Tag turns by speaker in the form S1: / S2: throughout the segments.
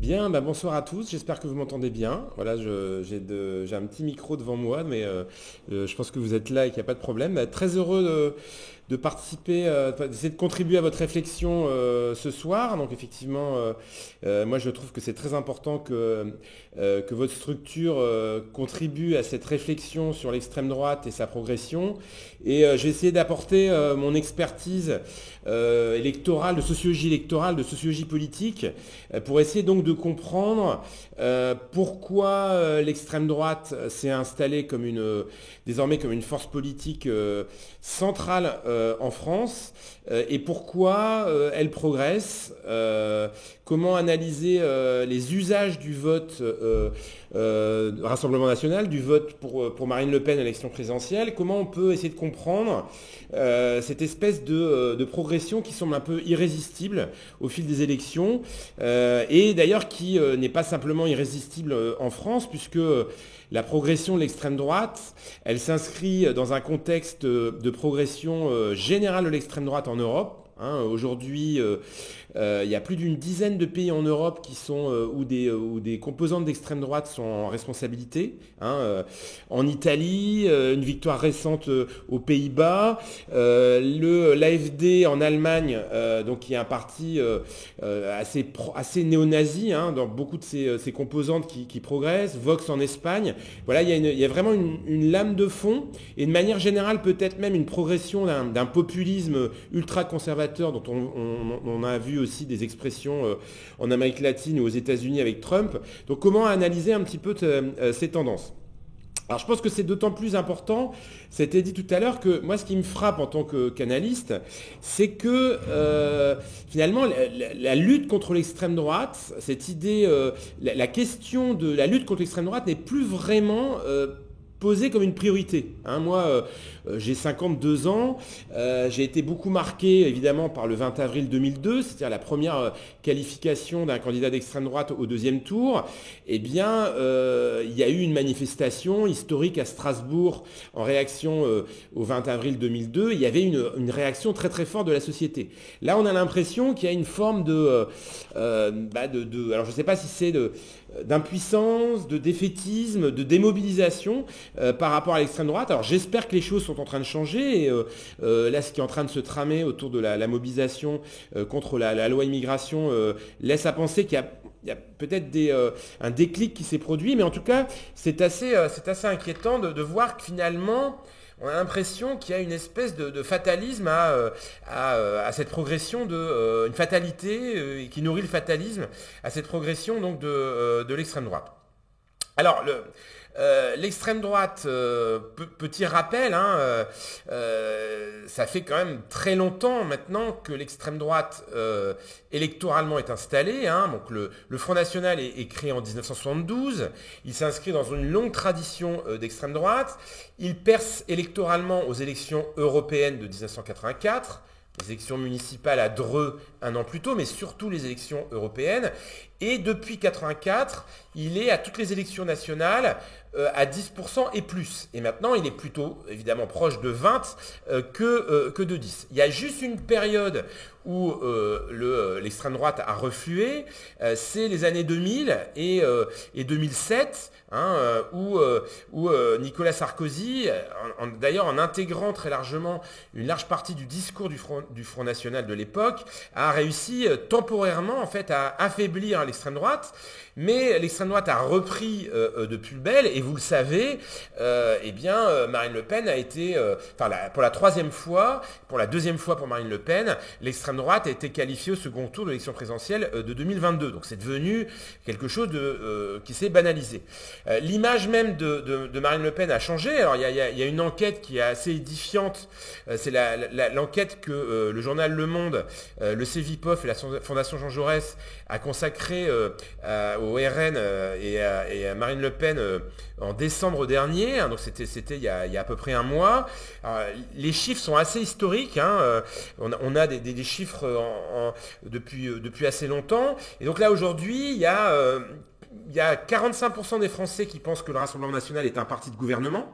S1: Bien, bah bonsoir à tous, j'espère que vous m'entendez bien. Voilà, j'ai un petit micro devant moi, mais je pense que vous êtes là et qu'il n'y a pas de problème. Très heureux de participer, d'essayer de contribuer à votre réflexion ce soir. Donc effectivement, moi je trouve que c'est très important que votre structure contribue à cette réflexion sur l'extrême droite et sa progression. Et j'ai essayé d'apporter mon expertise électorale, de sociologie électorale, de sociologie politique, pour essayer donc de comprendre pourquoi l'extrême droite s'est installée désormais comme une force politique centrale en France et pourquoi elle progresse, comment analyser les usages du vote Rassemblement national, du vote pour Marine Le Pen à l'élection présidentielle, comment on peut essayer de comprendre cette espèce de progression qui semble un peu irrésistible au fil des élections et d'ailleurs qui n'est pas simplement irrésistible en France puisque la progression de l'extrême droite, elle s'inscrit dans un contexte de progression générale de l'extrême droite en Europe. Aujourd'hui, il y a plus d'une dizaine de pays en Europe où des composantes d'extrême droite sont en responsabilité. En Italie, une victoire récente aux Pays-Bas, l'AfD en Allemagne, donc qui est un parti assez néo-nazi dans beaucoup de ces composantes qui progressent. Vox en Espagne. Voilà, il y a vraiment une lame de fond et de manière générale peut-être même une progression d'un populisme ultra-conservateur dont on a vu aussi des expressions en Amérique latine ou aux États-Unis avec Trump. Donc comment analyser un petit peu ces tendances ? Alors je pense que c'est d'autant plus important, ça a été dit tout à l'heure, que moi ce qui me frappe en tant qu'analyste, c'est que finalement la lutte contre l'extrême droite, cette idée, la question de la lutte contre l'extrême droite n'est plus vraiment posée comme une priorité. Moi, j'ai 52 ans, j'ai été beaucoup marqué évidemment par le 20 avril 2002, c'est-à-dire la première qualification d'un candidat d'extrême droite au deuxième tour. Eh bien, il y a eu une manifestation historique à Strasbourg en réaction au 20 avril 2002. Il y avait une réaction très très forte de la société. Là, on a l'impression qu'il y a une forme alors je ne sais pas si c'est d'impuissance, de défaitisme, de démobilisation par rapport à l'extrême droite. Alors j'espère que les choses sont en train de changer. Et, là, ce qui est en train de se tramer autour de la mobilisation contre la loi immigration laisse à penser qu'il y a peut-être un déclic qui s'est produit. Mais en tout cas, c'est assez inquiétant de voir que finalement, on a l'impression qu'il y a une espèce de fatalisme à cette progression une fatalité qui nourrit le fatalisme à cette progression donc de l'extrême droite. Alors, l'extrême droite, petit rappel, ça fait quand même très longtemps maintenant que l'extrême droite électoralement est installée. Donc le Front National est créé en 1972. Il s'inscrit dans une longue tradition d'extrême droite. Il perce électoralement aux élections européennes de 1984. Les élections municipales à Dreux un an plus tôt, mais surtout les élections européennes. Et depuis 1984, il est à toutes les élections nationales à 10% et plus. Et maintenant, il est plutôt, évidemment, proche de 20 que de 10. Il y a juste une période où l'extrême droite a reflué, c'est les années 2000 et 2007, où Nicolas Sarkozy, d'ailleurs en intégrant très largement une large partie du discours du Front National de l'époque, a réussi temporairement en fait à affaiblir l'extrême droite. Mais l'extrême droite a repris de plus belle et vous le savez, Marine Le Pen a été, pour la troisième fois, pour la deuxième fois pour Marine Le Pen, l'extrême droite a été qualifiée au second tour de l'élection présidentielle de 2022. Donc c'est devenu quelque chose qui s'est banalisé. L'image même de Marine Le Pen a changé. Alors il y a une enquête qui est assez édifiante. C'est l'enquête que le journal Le Monde, le CEVIPOF et la Fondation Jean Jaurès a consacrée au RN et à Marine Le Pen en décembre dernier. Donc c'était il y a à peu près un mois. Alors, les chiffres sont assez historiques. On a des chiffres depuis assez longtemps. Et donc là aujourd'hui, il y a 45% des Français qui pensent que le Rassemblement national est un parti de gouvernement.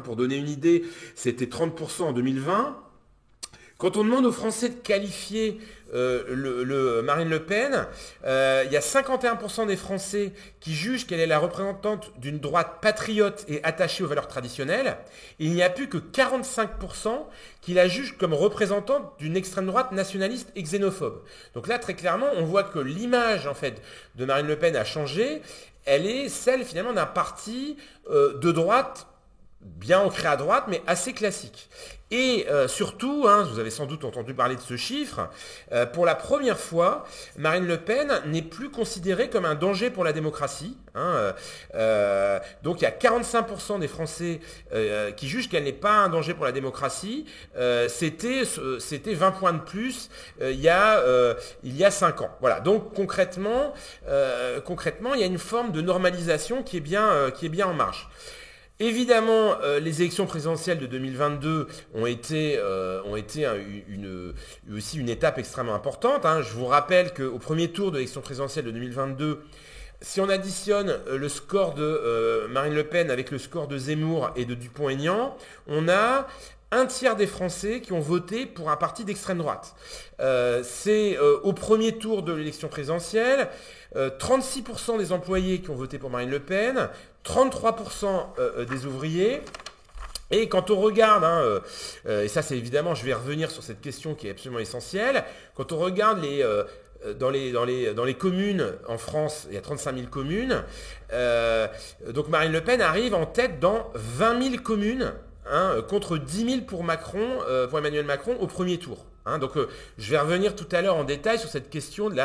S1: Pour donner une idée, c'était 30% en 2020. Quand on demande aux Français de qualifier Marine Le Pen, il y a 51% des Français qui jugent qu'elle est la représentante d'une droite patriote et attachée aux valeurs traditionnelles. Et il n'y a plus que 45% qui la jugent comme représentante d'une extrême droite nationaliste et xénophobe. Donc là, très clairement, on voit que l'image en fait de Marine Le Pen a changé. Elle est celle finalement d'un parti de droite, bien ancré à droite, mais assez classique. Et surtout, vous avez sans doute entendu parler de ce chiffre, pour la première fois, Marine Le Pen n'est plus considérée comme un danger pour la démocratie. Donc il y a 45% des Français qui jugent qu'elle n'est pas un danger pour la démocratie. C'était 20 points de plus il y a 5 ans. Voilà. Donc concrètement, il y a une forme de normalisation qui est bien en marche. Évidemment, les élections présidentielles de 2022 ont été aussi une étape extrêmement importante. Je vous rappelle qu'au premier tour de l'élection présidentielle de 2022, si on additionne le score de Marine Le Pen avec le score de Zemmour et de Dupont-Aignan, on a un tiers des Français qui ont voté pour un parti d'extrême droite. C'est au premier tour de l'élection présidentielle, 36% des employés qui ont voté pour Marine Le Pen, 33% des ouvriers. Et quand on regarde, et ça c'est évidemment, je vais revenir sur cette question qui est absolument essentielle, quand on regarde dans les communes en France, il y a 35 000 communes, donc Marine Le Pen arrive en tête dans 20 000 communes, contre 10 000 pour Emmanuel Macron au premier tour. Donc je vais revenir tout à l'heure en détail sur cette question de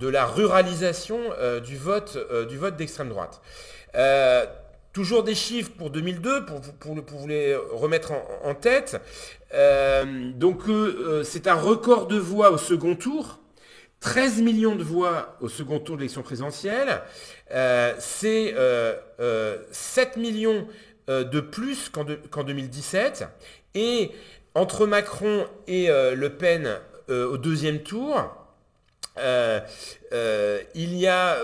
S1: la ruralisation du vote d'extrême droite. Toujours des chiffres pour 2002, pour vous les remettre en tête. C'est un record de voix au second tour. 13 millions de voix au second tour de l'élection présidentielle. C'est 7 millions de plus qu'en 2017. Et entre Macron et Le Pen au deuxième tour, il y a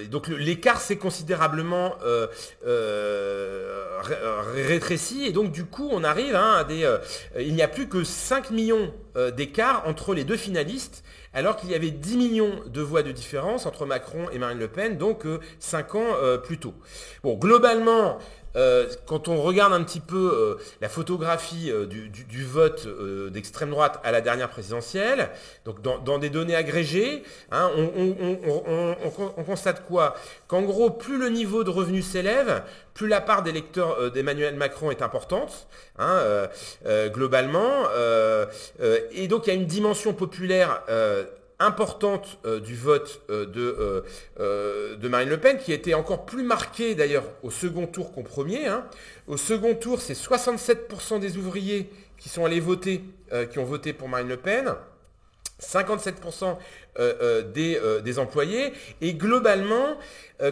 S1: donc l'écart s'est considérablement rétréci et donc du coup on arrive à il n'y a plus que 5 millions d'écart entre les deux finalistes alors qu'il y avait 10 millions de voix de différence entre Macron et Marine Le Pen, donc 5 ans plus tôt. Bon, globalement, quand on regarde un petit peu la photographie du vote d'extrême droite à la dernière présidentielle, donc dans des données agrégées, on constate quoi? Qu'en gros, plus le niveau de revenus s'élève, plus la part des électeurs d'Emmanuel Macron est importante, globalement. Et donc il y a une dimension populaire importante du vote de Marine Le Pen, qui était encore plus marquée d'ailleurs au second tour qu'au premier. Au second tour, c'est 67% des ouvriers qui sont allés voter, qui ont voté pour Marine Le Pen. 57% des employés. Et globalement,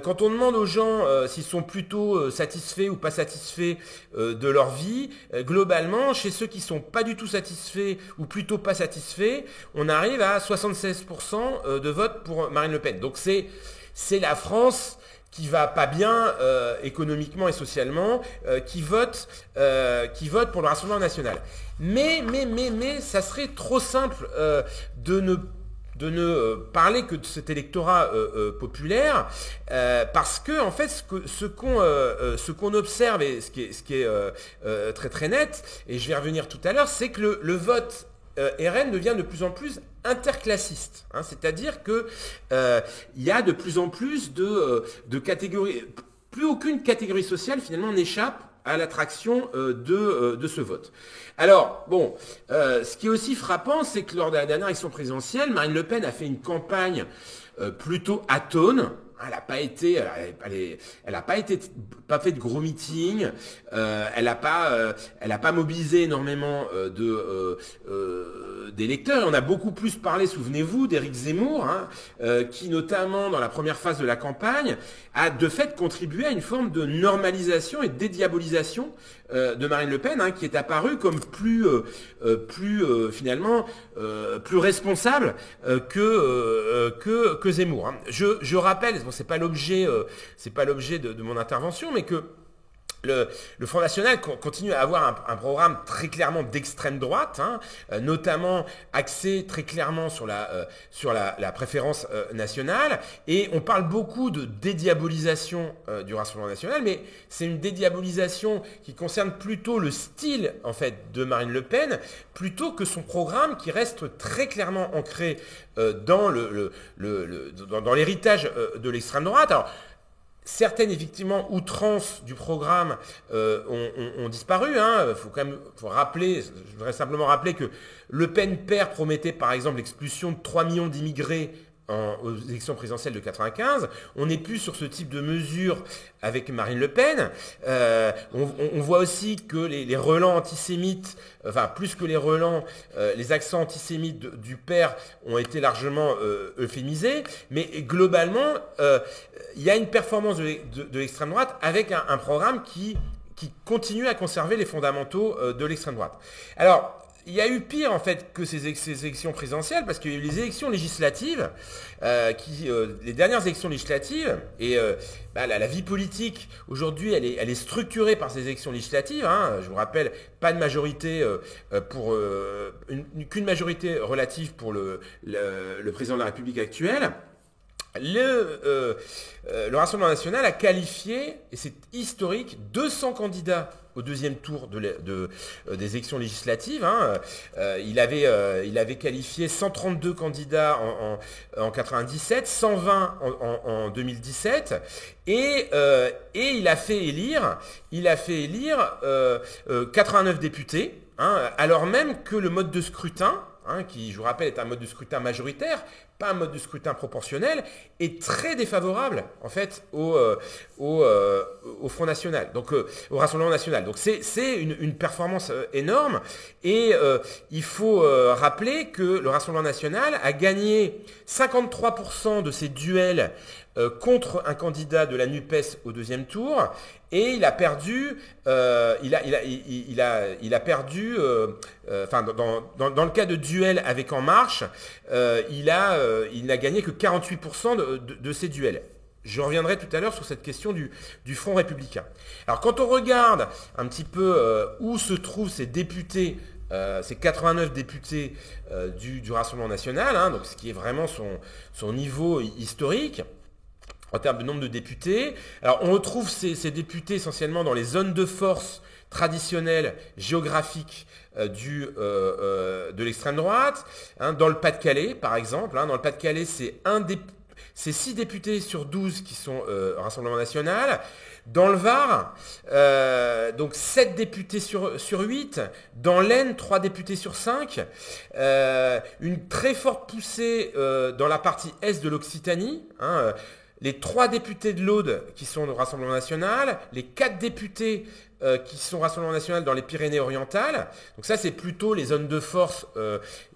S1: quand on demande aux gens s'ils sont plutôt satisfaits ou pas satisfaits de leur vie, globalement, chez ceux qui sont pas du tout satisfaits ou plutôt pas satisfaits, on arrive à 76% de vote pour Marine Le Pen. Donc c'est la France qui va pas bien économiquement et socialement, qui vote pour le Rassemblement national. Mais ça serait trop simple de ne parler que de cet électorat populaire, parce que en fait ce qu'on observe et ce qui est très très net, et je vais revenir tout à l'heure, c'est que le vote RN devient de plus en plus interclassiste, c'est-à-dire que il y a de plus en plus de catégories, plus aucune catégorie sociale finalement n'échappe à l'attraction de ce vote. Alors, bon, ce qui est aussi frappant, c'est que lors de la dernière élection présidentielle, Marine Le Pen a fait une campagne plutôt atone. Elle n'a pas fait de gros meetings, elle n'a pas mobilisé énormément d'électeurs. On a beaucoup plus parlé, souvenez-vous, d'Éric Zemmour, qui notamment dans la première phase de la campagne a de fait contribué à une forme de normalisation et de dédiabolisation de Marine Le Pen, qui est apparue comme plus responsable que Zemmour. Je rappelle, bon, c'est pas l'objet de mon intervention, mais que le Front National continue à avoir un programme très clairement d'extrême droite, hein, notamment axé très clairement sur la préférence nationale. Et on parle beaucoup de dédiabolisation du Rassemblement national, mais c'est une dédiabolisation qui concerne plutôt le style en fait de Marine Le Pen, plutôt que son programme qui reste très clairement ancré dans l'héritage de l'extrême droite. Alors, certaines, effectivement, outrances du programme ont disparu. Hein. Faut rappeler, je voudrais simplement rappeler que Le Pen père promettait, par exemple, l'expulsion de 3 millions d'immigrés aux élections présidentielles de 95. On n'est plus sur ce type de mesures avec Marine Le Pen. On voit aussi que les relents antisémites, enfin plus que les relents, les accents antisémites du père ont été largement euphémisés. Mais globalement, il y a une performance de l'extrême droite avec un programme qui continue à conserver les fondamentaux de l'extrême droite. Alors, il y a eu pire en fait que ces élections présidentielles parce qu'il y a eu les élections législatives, les dernières élections législatives et la vie politique aujourd'hui elle est structurée par ces élections législatives. Hein, je vous rappelle, pas de majorité qu'une majorité relative pour le président de la République actuel. Le Rassemblement national a qualifié, et c'est historique, 200 candidats au deuxième tour des élections législatives. Hein. Il avait qualifié 132 candidats en 97, 120 en 2017, et il a fait élire 89 députés, hein, alors même que le mode de scrutin, hein, qui, je vous rappelle, est un mode de scrutin majoritaire, pas un mode de scrutin proportionnel, est très défavorable en fait au Front National, donc au Rassemblement National. Donc c'est une performance énorme et il faut rappeler que le Rassemblement National a gagné 53% de ses duels contre un candidat de la NUPES au deuxième tour et il a perdu, dans le cas de duel avec En Marche, il n'a gagné que 48% de ses duels. Je reviendrai tout à l'heure sur cette question du Front républicain. Alors quand on regarde un petit peu où se trouvent ces députés, ces 89 députés du Rassemblement national, hein, donc ce qui est vraiment son niveau historique, en termes de nombre de députés. Alors on retrouve ces députés essentiellement dans les zones de force traditionnelles géographiques de l'extrême droite, hein, dans le Pas-de-Calais par exemple. Hein, dans le Pas-de-Calais, c'est 6 députés sur 12 qui sont au Rassemblement national. Dans le Var, donc 7 députés sur 8. Dans l'Aisne, 3 députés sur 5. Une très forte poussée dans la partie est de l'Occitanie. Hein, les 3 députés de l'Aude qui sont au Rassemblement national, les 4 députés qui sont au Rassemblement national dans les Pyrénées-Orientales. Donc ça, c'est plutôt les zones de force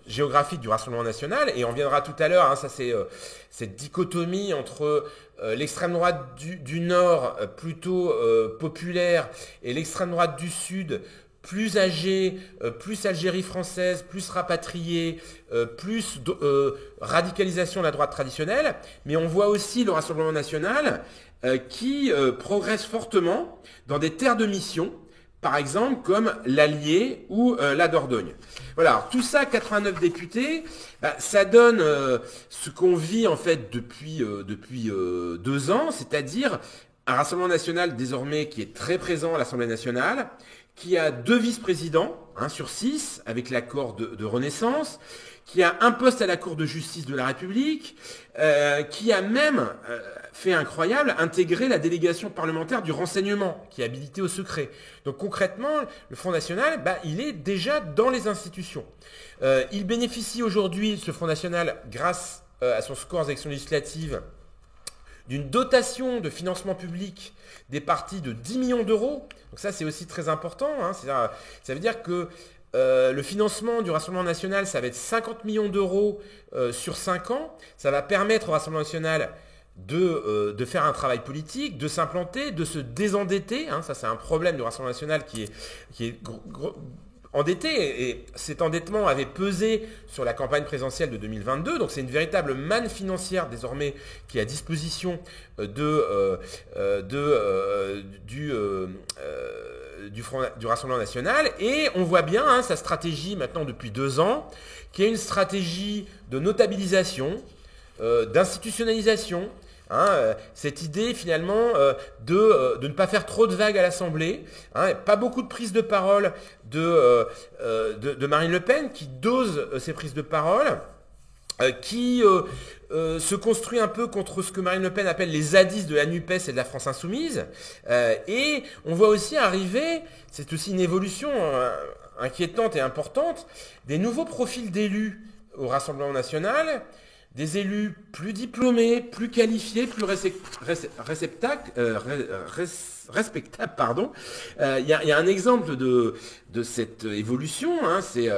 S1: géographiques du Rassemblement national. Et on viendra tout à l'heure, hein, ça c'est cette dichotomie entre l'extrême droite du Nord, plutôt populaire, et l'extrême droite du Sud, plus âgée, plus Algérie française, plus rapatriée, plus radicalisation de la droite traditionnelle. Mais on voit aussi le Rassemblement national qui progresse fortement dans des terres de mission, par exemple comme l'Allier ou la Dordogne. Voilà, alors, tout ça, 89 députés, ça donne ce qu'on vit en fait depuis 2 ans, c'est-à-dire un Rassemblement national désormais qui est très présent à l'Assemblée nationale, qui a 2 vice-présidents, 1 sur 6, avec l'accord de Renaissance, qui a un poste à la Cour de justice de la République, qui a même, fait incroyable, intégré la délégation parlementaire du renseignement, qui est habilitée au secret. Donc concrètement, le Front National, il est déjà dans les institutions. Il bénéficie aujourd'hui, ce Front National, grâce à son score aux élections législatives, d'une dotation de financement public des partis de 10 millions d'euros. Donc ça, c'est aussi très important. Hein. Ça veut dire que le financement du Rassemblement national, ça va être 50 millions d'euros sur 5 ans. Ça va permettre au Rassemblement national de faire un travail politique, de s'implanter, de se désendetter. Hein. Ça, c'est un problème du Rassemblement national qui est endetté et cet endettement avait pesé sur la campagne présidentielle de 2022. Donc c'est une véritable manne financière désormais qui est à disposition du Rassemblement national. Et on voit bien sa stratégie maintenant depuis 2 ans, qui est une stratégie de notabilisation, d'institutionnalisation. Cette idée finalement de ne pas faire trop de vagues à l'Assemblée, pas beaucoup de prises de parole de Marine Le Pen qui dose ses prises de parole, qui se construit un peu contre ce que Marine Le Pen appelle les zadistes de la NUPES et de la France Insoumise. Et on voit aussi arriver, c'est aussi une évolution inquiétante et importante, des nouveaux profils d'élus au Rassemblement national, des élus plus diplômés, plus qualifiés, plus respectables. Pardon. Il y a un exemple de cette évolution. C'est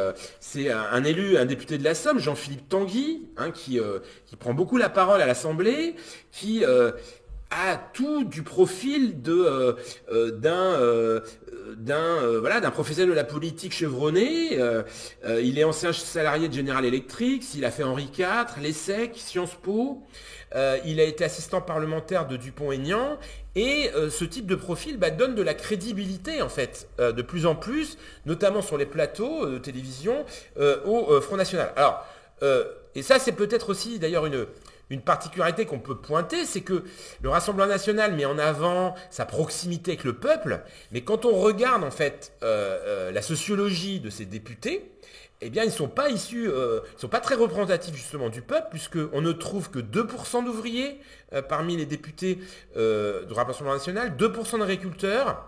S1: un élu, un député de la Somme, Jean-Philippe Tanguy, qui prend beaucoup la parole à l'Assemblée, qui a tout du profil d'un professionnel de la politique chevronné. Il est ancien salarié de General Electric, il a fait Henri IV, l'ESSEC, Sciences Po. Il a été assistant parlementaire de Dupont-Aignan. Et ce type de profil donne de la crédibilité en fait, de plus en plus, notamment sur les plateaux de télévision au Front National. Alors, et ça c'est peut-être aussi d'ailleurs une particularité qu'on peut pointer, c'est que le Rassemblement national met en avant sa proximité avec le peuple, mais quand on regarde en fait la sociologie de ces députés, eh bien ils ne sont pas issus, ils sont pas très représentatifs justement du peuple, puisqu'on ne trouve que 2% d'ouvriers parmi les députés du Rassemblement national, 2% d'agriculteurs,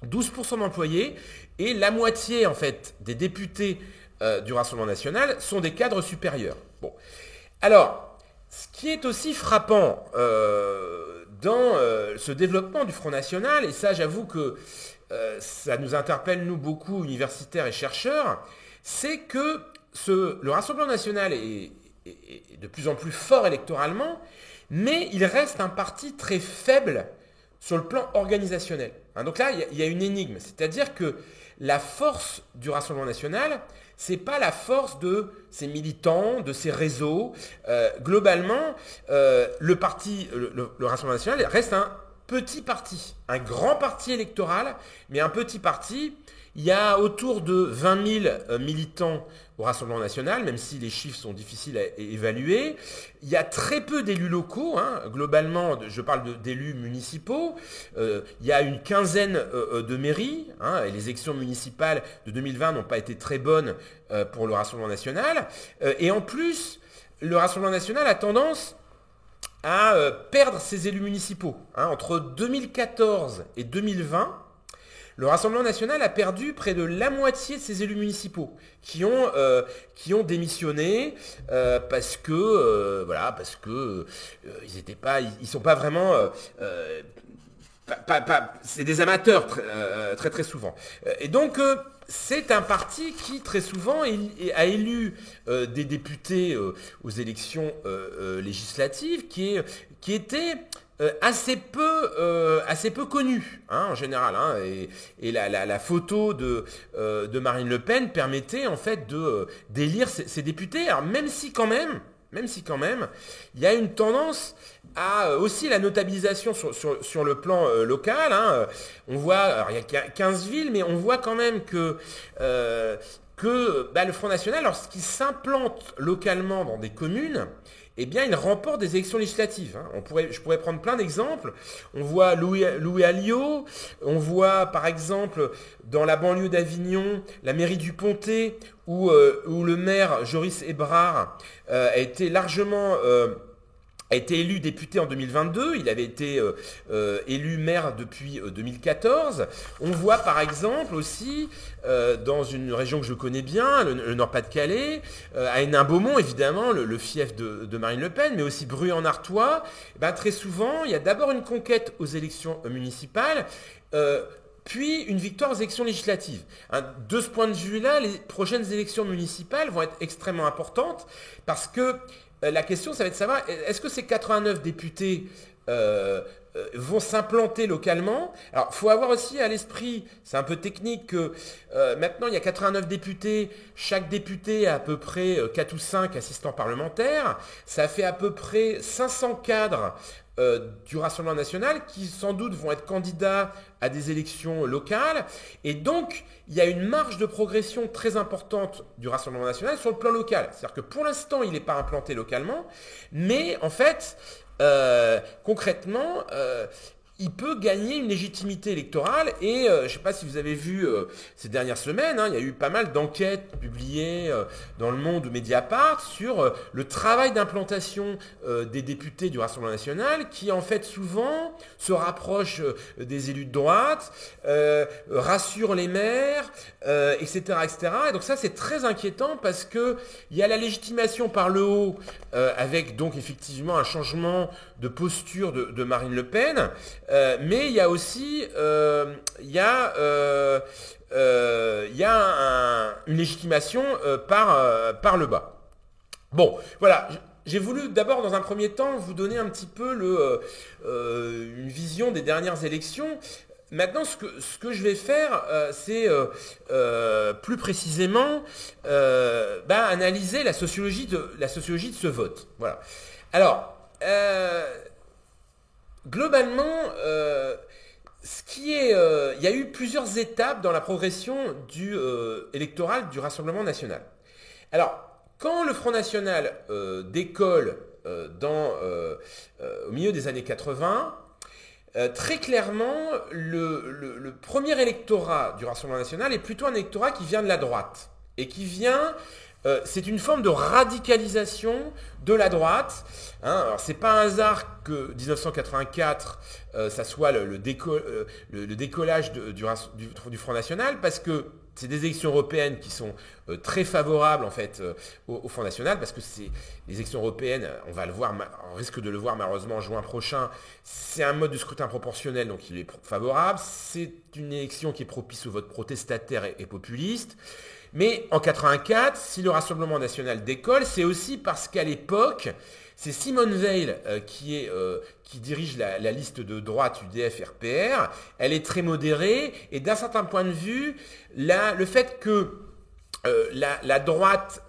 S1: 12% d'employés, et la moitié en fait des députés du Rassemblement national sont des cadres supérieurs. Bon, alors, ce qui est aussi frappant dans ce développement du Front National, et ça j'avoue que ça nous interpelle nous beaucoup, universitaires et chercheurs, c'est que le Rassemblement national est de plus en plus fort électoralement, mais il reste un parti très faible sur le plan organisationnel. Donc là, il y a une énigme, c'est-à-dire que la force du Rassemblement national, c'est pas la force de ses militants, de ses réseaux. Globalement, le Rassemblement national reste un petit parti, un grand parti électoral, mais un petit parti. Il y a autour de 20 000 militants au Rassemblement national, même si les chiffres sont difficiles à évaluer. Il y a très peu d'élus locaux, globalement, je parle d'élus municipaux. Il y a une quinzaine de mairies, et les élections municipales de 2020 n'ont pas été très bonnes pour le Rassemblement national. Et en plus, le Rassemblement national a tendance à perdre ses élus municipaux. Entre 2014 et 2020, le Rassemblement national a perdu près de la moitié de ses élus municipaux qui ont démissionné parce que ils sont pas vraiment c'est des amateurs très très souvent. Et donc c'est un parti qui très souvent a élu des députés aux élections législatives qui étaient assez peu connu en général, et la photo de Marine Le Pen permettait en fait d'élire ces députés. Alors même si quand même il y a une tendance à aussi la notabilisation sur le plan local. On voit, alors il y a 15 villes, mais on voit quand même que le Front National, lorsqu'il s'implante localement dans des communes, eh bien, il remporte des élections législatives. Je pourrais prendre plein d'exemples. On voit Louis Alliot, on voit par exemple dans la banlieue d'Avignon, la mairie du Pontet, où le maire Joris Ebrard a été élu député en 2022, il avait été élu maire depuis 2014. On voit par exemple aussi, dans une région que je connais bien, le Nord-Pas-de-Calais, à Hénin-Beaumont évidemment, le fief de Marine Le Pen, mais aussi Bruy-en-Artois, très souvent il y a d'abord une conquête aux élections municipales, puis une victoire aux élections législatives. De ce point de vue-là, les prochaines élections municipales vont être extrêmement importantes, parce que la question, ça va être de savoir, est-ce que ces 89 députés vont s'implanter localement. Alors, il faut avoir aussi à l'esprit, c'est un peu technique, que maintenant, il y a 89 députés. Chaque député a à peu près 4 ou 5 assistants parlementaires. Ça fait à peu près 500 cadres du Rassemblement national qui, sans doute, vont être candidats à des élections locales. Et donc, il y a une marge de progression très importante du Rassemblement national sur le plan local. C'est-à-dire que pour l'instant, il n'est pas implanté localement, mais en fait, concrètement, il peut gagner une légitimité électorale et je ne sais pas si vous avez vu ces dernières semaines, il y a eu pas mal d'enquêtes publiées dans Le Monde ou Mediapart sur le travail d'implantation des députés du Rassemblement national qui en fait souvent se rapprochent des élus de droite, rassurent les maires, etc., etc. Et donc ça c'est très inquiétant parce que il y a la légitimation par le haut avec donc effectivement un changement de posture de Marine Le Pen. Mais il y a aussi une légitimation par le bas. Bon, voilà. J'ai voulu d'abord, dans un premier temps, vous donner un petit peu une vision des dernières élections. Maintenant, ce que je vais faire, c'est plus précisément analyser la sociologie de ce vote. Voilà. Alors, globalement, il y a eu plusieurs étapes dans la progression électorale du Rassemblement national. Alors, quand le Front National décolle au milieu des années 80, très clairement, le premier électorat du Rassemblement national est plutôt un électorat qui vient de la droite et qui vient... c'est une forme de radicalisation de la droite. Alors, c'est pas un hasard que 1984, ça soit le décollage du Front National, parce que c'est des élections européennes qui sont très favorables en fait au Front National, parce que c'est les élections européennes, on risque de le voir malheureusement en juin prochain, c'est un mode de scrutin proportionnel, donc il est favorable. C'est une élection qui est propice au vote protestataire et populiste. Mais en 84, si le Rassemblement national décolle, c'est aussi parce qu'à l'époque, c'est Simone Veil qui dirige la liste de droite UDF-RPR. Elle est très modérée et d'un certain point de vue, le fait que la droite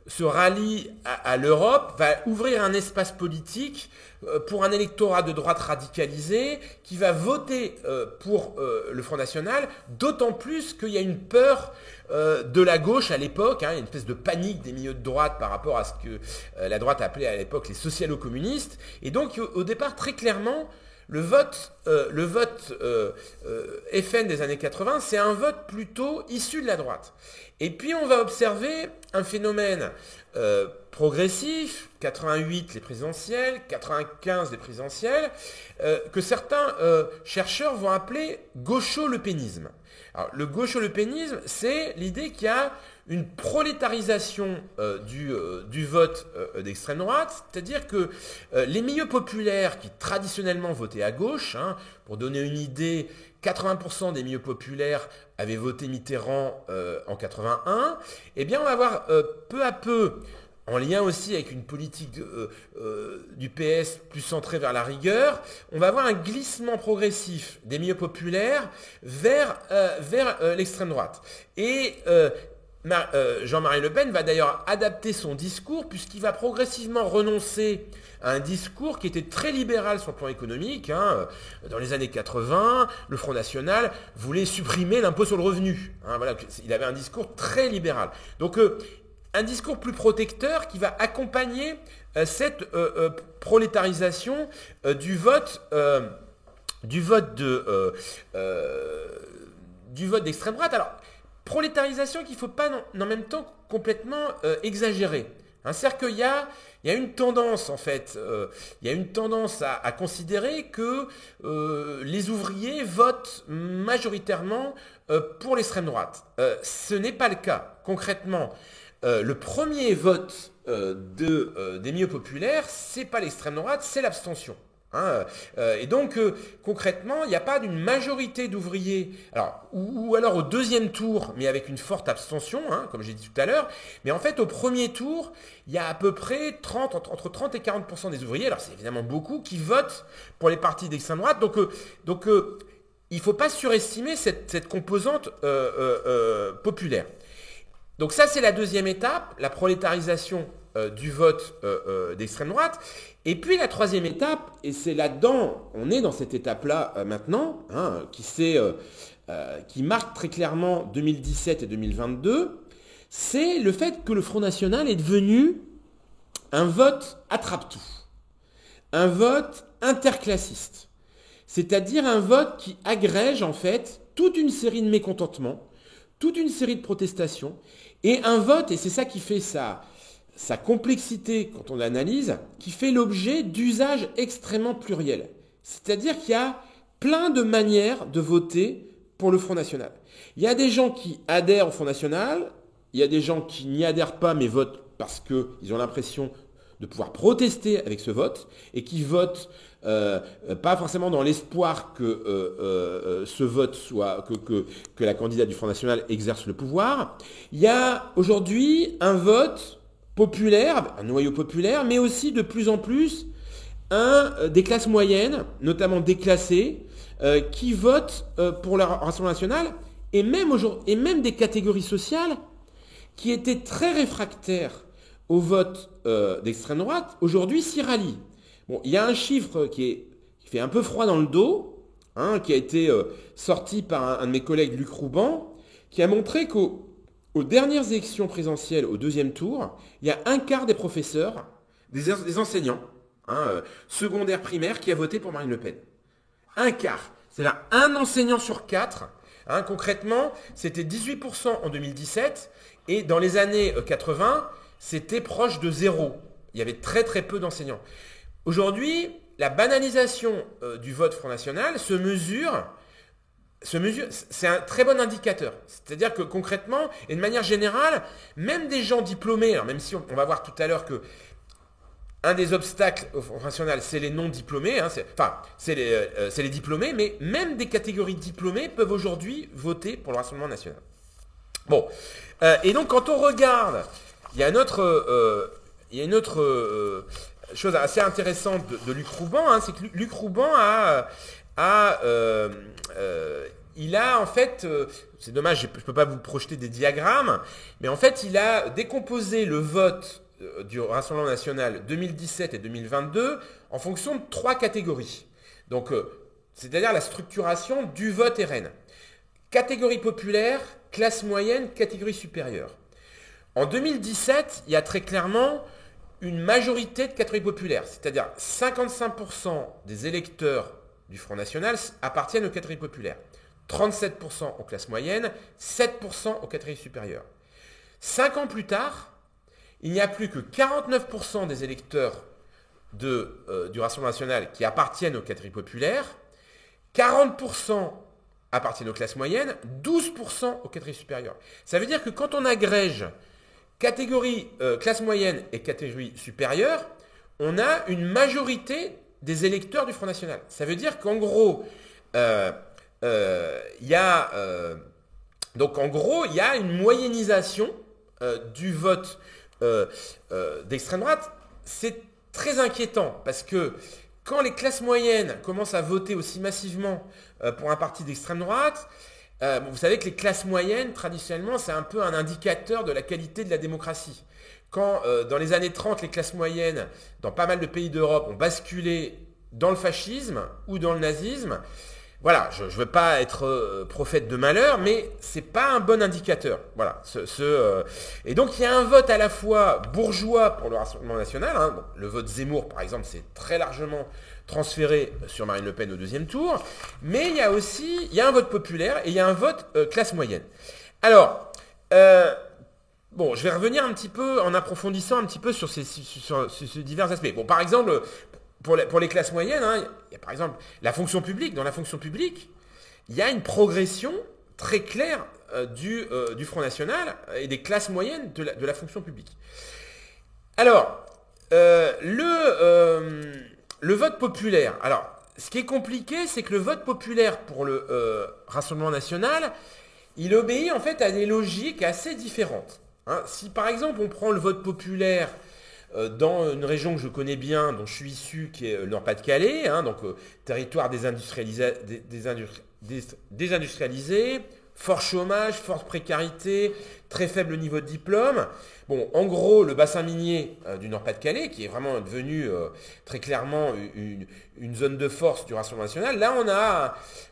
S1: se rallie à l'Europe va ouvrir un espace politique pour un électorat de droite radicalisé qui va voter pour le Front National, d'autant plus qu'il y a une peur de la gauche à l'époque, une espèce de panique des milieux de droite par rapport à ce que la droite appelait à l'époque les socialo-communistes. Et donc au départ, très clairement, le vote FN des années 80, c'est un vote plutôt issu de la droite. Et puis on va observer un phénomène progressif, 88 les présidentielles, 95 les présidentielles, que certains chercheurs vont appeler gaucho-lepénisme. Alors, le gaucho-lepénisme, c'est l'idée qu'il y a une prolétarisation du vote d'extrême droite, c'est-à-dire que les milieux populaires qui traditionnellement votaient à gauche, pour donner une idée, 80% des milieux populaires avaient voté Mitterrand en 81, eh bien on va voir peu à peu, en lien aussi avec une politique du PS plus centrée vers la rigueur, on va avoir un glissement progressif des milieux populaires vers l'extrême droite. Et Jean-Marie Le Pen va d'ailleurs adapter son discours puisqu'il va progressivement renoncer à un discours qui était très libéral sur le plan économique. Dans les années 80, le Front National voulait supprimer l'impôt sur le revenu. Voilà, il avait un discours très libéral. Donc un discours plus protecteur qui va accompagner cette prolétarisation du vote d'extrême droite. Alors, prolétarisation qu'il ne faut pas en même temps complètement exagérer. C'est-à-dire qu'il y a une tendance, en fait, il y a une tendance à considérer que les ouvriers votent majoritairement pour l'extrême droite. Ce n'est pas le cas. Concrètement, le premier vote des milieux populaires, c'est pas l'extrême droite, c'est l'abstention. hein. Et donc, concrètement, il n'y a pas d'une majorité d'ouvriers, alors, ou alors au deuxième tour, mais avec une forte abstention, hein, comme j'ai dit tout à l'heure. Mais en fait, au premier tour, il y a à peu près entre 30 et 40% des ouvriers, alors c'est évidemment beaucoup, qui votent pour les partis d'extrême droite. Donc il ne faut pas surestimer cette composante populaire. Donc ça, c'est la deuxième étape, la prolétarisation du vote d'extrême droite. Et puis la troisième étape, et c'est là-dedans, on est dans cette étape-là maintenant, hein, qui marque très clairement 2017 et 2022, c'est le fait que le Front National est devenu un vote attrape-tout, un vote interclassiste, c'est-à-dire un vote qui agrège en fait toute une série de mécontentements, toute une série de protestations, et un vote, et c'est ça qui fait sa complexité quand on l'analyse, qui fait l'objet d'usages extrêmement pluriels. C'est-à-dire qu'il y a plein de manières de voter pour le Front National. Il y a des gens qui adhèrent au Front National, il y a des gens qui n'y adhèrent pas mais votent parce qu'ils ont l'impression de pouvoir protester avec ce vote et qui votent pas forcément dans l'espoir que ce vote soit, que la candidate du Front National exerce le pouvoir. Il y a aujourd'hui un vote populaire, un noyau populaire, mais aussi de plus en plus des classes moyennes, notamment déclassées, qui votent pour le Rassemblement national, et même des catégories sociales qui étaient très réfractaires au vote d'extrême droite, aujourd'hui s'y rallient. Bon, il y a un chiffre qui fait un peu froid dans le dos, hein, qui a été sorti par un de mes collègues, Luc Rouban, qui a montré qu'aux dernières élections présidentielles, au deuxième tour, il y a un quart des professeurs, des enseignants, hein, secondaires, primaires, qui a voté pour Marine Le Pen. Un quart. C'est-à-dire un enseignant sur quatre. Hein, concrètement, c'était 18% en 2017, et dans les années 80, c'était proche de zéro. Il y avait très très peu d'enseignants. Aujourd'hui, la banalisation du vote Front National se mesure, c'est un très bon indicateur. C'est-à-dire que concrètement, et de manière générale, même des gens diplômés, alors même si on va voir tout à l'heure que un des obstacles au Front National, c'est les non-diplômés, hein, c'est les diplômés, mais même des catégories diplômées peuvent aujourd'hui voter pour le Rassemblement national. Bon, et donc quand on regarde, il y a une autre chose assez intéressante de Luc Rouban, hein, c'est que Luc Rouban il a en fait, c'est dommage, je ne peux pas vous projeter des diagrammes, mais en fait il a décomposé le vote du Rassemblement national 2017 et 2022 en fonction de 3 catégories. Donc, c'est-à-dire la structuration du vote RN. Catégorie populaire, classe moyenne, catégorie supérieure. En 2017, il y a très clairement une majorité de catégories populaires, c'est-à-dire 55% des électeurs du Front National appartiennent aux catégories populaires, 37% aux classes moyennes, 7% aux catégories supérieures. 5 ans plus tard, il n'y a plus que 49% des électeurs du Rassemblement national qui appartiennent aux catégories populaires, 40% appartiennent aux classes moyennes, 12% aux catégories supérieures. Ça veut dire que quand on agrège catégorie classe moyenne et catégorie supérieure, on a une majorité des électeurs du Front National. Ça veut dire qu'en gros, il y a une moyennisation du vote d'extrême droite. C'est très inquiétant parce que quand les classes moyennes commencent à voter aussi massivement pour un parti d'extrême droite, vous savez que les classes moyennes, traditionnellement, c'est un peu un indicateur de la qualité de la démocratie. Quand, dans les années 30, les classes moyennes, dans pas mal de pays d'Europe, ont basculé dans le fascisme ou dans le nazisme, voilà, je ne veux pas être prophète de malheur, mais c'est pas un bon indicateur. Voilà. Et donc, il y a un vote à la fois bourgeois pour le Rassemblement national. Hein, bon, le vote Zemmour, par exemple, c'est très largement transféré sur Marine Le Pen au deuxième tour. Mais il y a un vote populaire et il y a un vote classe moyenne. Alors, bon, je vais revenir un petit peu en approfondissant un petit peu sur ces divers aspects. Bon, par exemple, pour les classes moyennes, hein, il y a par exemple la fonction publique. Dans la fonction publique, il y a une progression très claire du Front National et des classes moyennes de la fonction publique. Alors, le vote populaire. Alors, ce qui est compliqué, c'est que le vote populaire pour le Rassemblement national, il obéit en fait à des logiques assez différentes. Hein. Si par exemple on prend le vote populaire dans une région que je connais bien, dont je suis issu, qui est le Nord-Pas-de-Calais, hein, donc territoire désindustrialisé, fort chômage, forte précarité, très faible niveau de diplôme. Bon, en gros, le bassin minier du Nord-Pas-de-Calais, qui est vraiment devenu très clairement une zone de force du Rassemblement national, là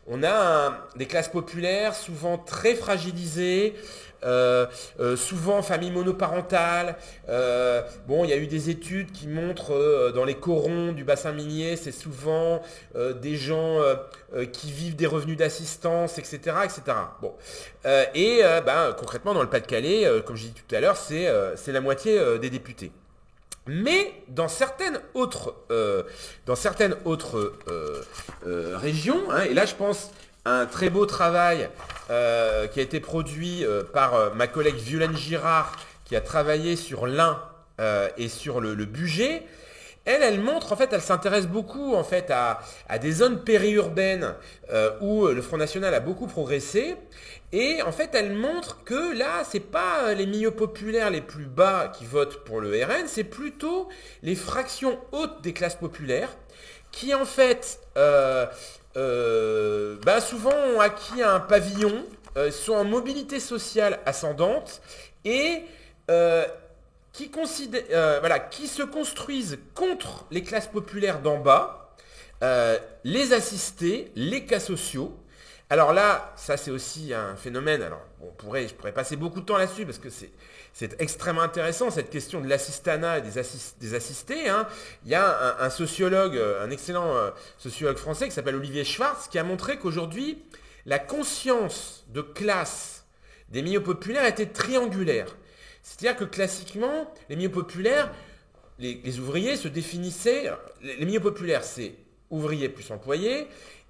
S1: on a des classes populaires souvent très fragilisées, souvent familles monoparentales. Bon, il y a eu des études qui montrent dans les corons du bassin minier, c'est souvent des gens qui vivent des revenus d'assistance, etc., etc. Bon, concrètement dans le Pas-de-Calais, comme je dis tout à l'heure, c'est la moitié des députés. Mais dans certaines autres régions, hein, et là je pense un très beau travail qui a été produit par ma collègue Violaine Girard, qui a travaillé sur l'Ain et sur le Bugey. Elle montre, en fait, elle s'intéresse beaucoup en fait à des zones périurbaines où le Front National a beaucoup progressé. Et en fait, elle montre que là, c'est pas les milieux populaires les plus bas qui votent pour le RN, c'est plutôt les fractions hautes des classes populaires qui en fait souvent ont acquis un pavillon, sont en mobilité sociale ascendante et qui se construisent contre les classes populaires d'en bas, les assistés, les cas sociaux. Alors là, ça c'est aussi un phénomène, alors je pourrais passer beaucoup de temps là-dessus parce que c'est extrêmement intéressant cette question de l'assistanat et des assistés. Hein. Il y a un sociologue, un excellent sociologue français qui s'appelle Olivier Schwartz, qui a montré qu'aujourd'hui, la conscience de classe des milieux populaires était triangulaire. C'est-à-dire que classiquement, les milieux populaires, les ouvriers se définissaient, les milieux populaires c'est ouvriers plus employés,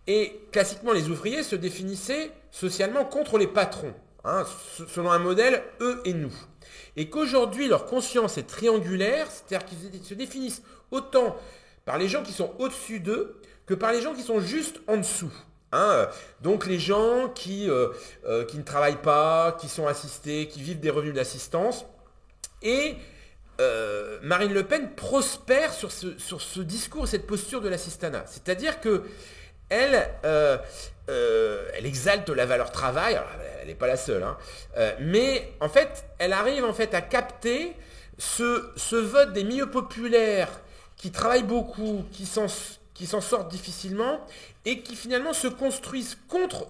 S1: et classiquement les ouvriers se définissaient socialement contre les patrons, hein, selon un modèle eux et nous. Et qu'aujourd'hui leur conscience est triangulaire, c'est-à-dire qu'ils se définissent autant par les gens qui sont au-dessus d'eux que par les gens qui sont juste en dessous. Hein, donc les gens qui ne travaillent pas, qui sont assistés, qui vivent des revenus d'assistance. Et Marine Le Pen prospère sur ce discours, cette posture de l'assistanat. C'est-à-dire que elle exalte la valeur travail, alors, elle n'est pas la seule, hein, mais en fait, elle arrive en fait à capter ce vote des milieux populaires qui travaillent beaucoup, qui s'en sortent difficilement et qui finalement se construisent contre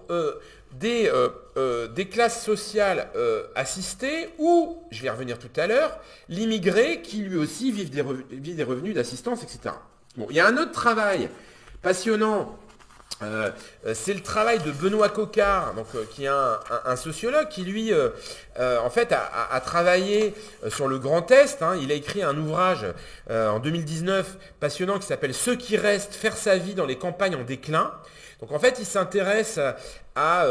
S1: des classes sociales assistées ou, je vais y revenir tout à l'heure, l'immigré qui lui aussi vit des revenus d'assistance, etc. Bon, il y a un autre travail passionnant, c'est le travail de Benoît Coquart, donc, qui est un sociologue qui lui en fait a travaillé sur le Grand Est. Hein. Il a écrit un ouvrage en 2019 passionnant qui s'appelle Ceux qui restent, faire sa vie dans les campagnes en déclin. Donc en fait il s'intéresse à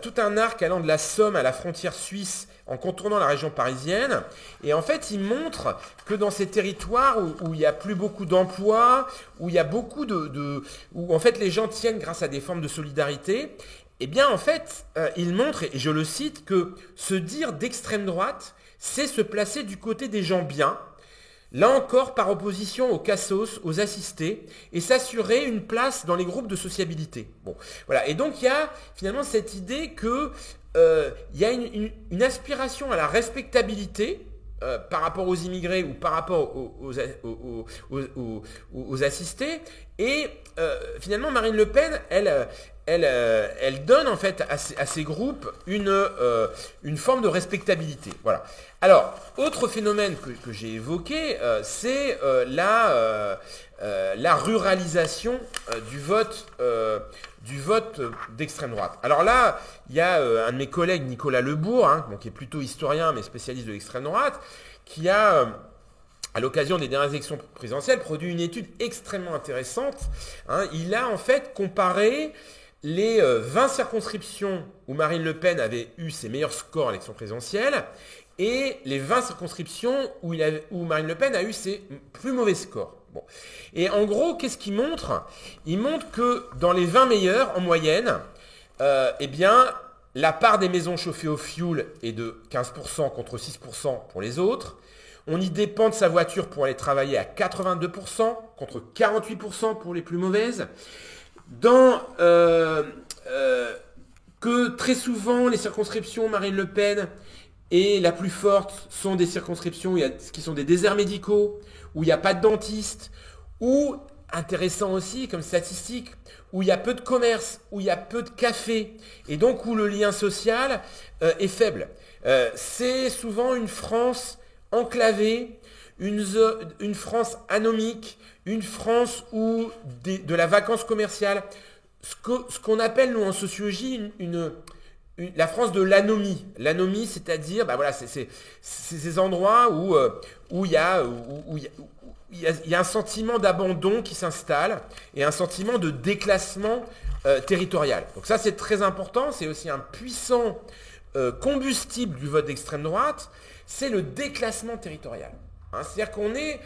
S1: tout un arc allant de la Somme à la frontière suisse en contournant la région parisienne. Et en fait, il montre que dans ces territoires où il n'y a plus beaucoup d'emplois, où il y a beaucoup où en fait les gens tiennent grâce à des formes de solidarité, eh bien en fait, il montre, et je le cite, que se dire d'extrême droite, c'est se placer du côté des gens bien, là encore par opposition aux cassos, aux assistés, et s'assurer une place dans les groupes de sociabilité. Bon, voilà. Et donc il y a finalement cette idée que il y a une aspiration à la respectabilité par rapport aux immigrés ou par rapport aux assistés. Et finalement, Marine Le Pen, elle donne en fait à ces groupes une forme de respectabilité. Voilà. Alors, autre phénomène que j'ai évoqué, c'est la ruralisation du vote d'extrême droite. Alors là, il y a un de mes collègues, Nicolas Lebourg, hein, qui est plutôt historien mais spécialiste de l'extrême droite, qui a, à l'occasion des dernières élections présidentielles, produit une étude extrêmement intéressante. Hein. Il a en fait comparé les 20 circonscriptions où Marine Le Pen avait eu ses meilleurs scores à l'élection présidentielle et les 20 circonscriptions où Marine Le Pen a eu ses plus mauvais scores. Bon. Et en gros, qu'est-ce qu'il montre? Il montre que dans les 20 meilleurs, en moyenne, eh bien, la part des maisons chauffées au fioul est de 15% contre 6% pour les autres. On y dépend de sa voiture pour aller travailler à 82% contre 48% pour les plus mauvaises. Que très souvent, les circonscriptions Marine Le Pen et la plus forte sont des circonscriptions qui sont des déserts médicaux, où il n'y a pas de dentiste, ou, intéressant aussi comme statistique, où il y a peu de commerce, où il y a peu de café, et donc où le lien social est faible. C'est souvent une France enclavée, une France anomique, une France où de la vacance commerciale, ce qu'on appelle nous en sociologie la France de l'anomie. L'anomie, c'est-à-dire, voilà, c'est ces endroits où il y a un sentiment d'abandon qui s'installe et un sentiment de déclassement territorial. Donc ça, c'est très important. C'est aussi un puissant combustible du vote d'extrême droite. C'est le déclassement territorial. Hein, c'est-à-dire qu'on est